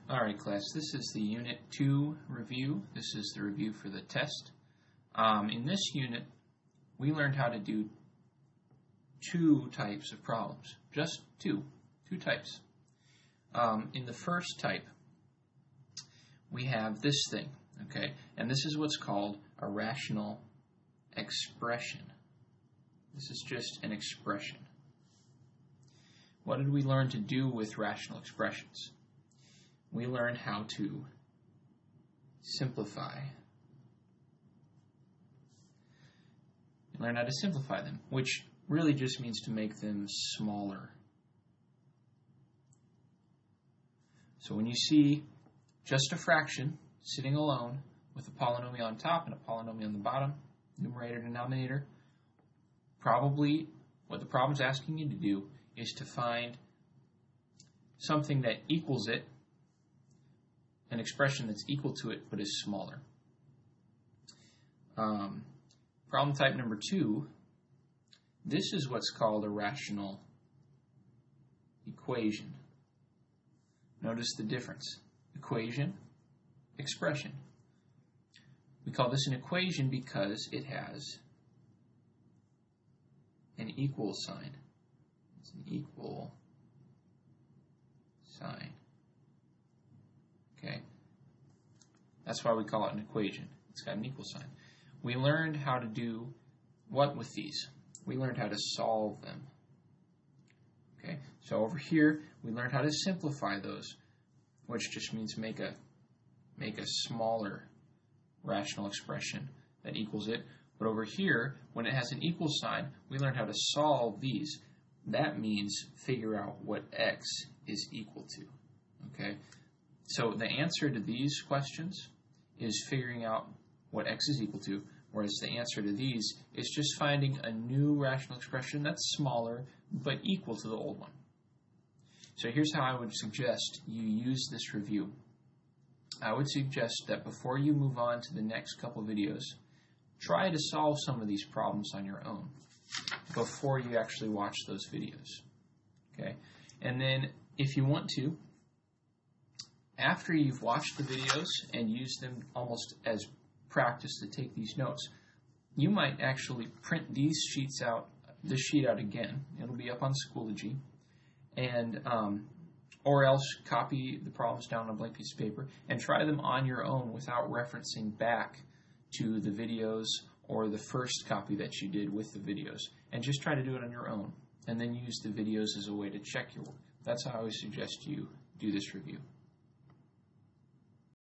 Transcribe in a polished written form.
Alright class, this is the Unit 2 review. This is the review for the test. In this unit, we learned how to do two types of problems. Just two types. In the first type, we have this thing, okay? And this is what's called a rational expression. This is just an expression. What did we learn to do with rational expressions? We learned how to simplify. We learned how to simplify them, which really just means to make them smaller. So when you see just a fraction sitting alone with a polynomial on top and a polynomial on the bottom, numerator, denominator, probably what the problem's asking you to do is to find something that equals it, an expression that's equal to it but is smaller. Problem type number 2, this is what's called a rational equation. Notice the difference. Equation, expression. We call this an equation because it has an equal sign. It's an equal sign. Okay? That's why we call it an equation. It's got an equal sign. We learned how to do what with these? We learned how to solve them. Okay? So over here, we learned how to simplify those, which just means make a smaller rational expression that equals it. But over here, when it has an equal sign, we learned how to solve these. That means figure out what x is equal to. Okay? So the answer to these questions is figuring out what x is equal to, whereas the answer to these is just finding a new rational expression that's smaller but equal to the old one. So here's how I would suggest you use this review. I would suggest that before you move on to the next couple videos, try to solve some of these problems on your own before you actually watch those videos. Okay? And then if you want to, after you've watched the videos and used them almost as practice to take these notes, you might actually print these sheets out, this sheet out again. It'll be up on Schoology, and or else copy the problems down on a blank piece of paper and try them on your own without referencing back to the videos or the first copy that you did with the videos, and just try to do it on your own and then use the videos as a way to check your work. That's how I would suggest you do this review.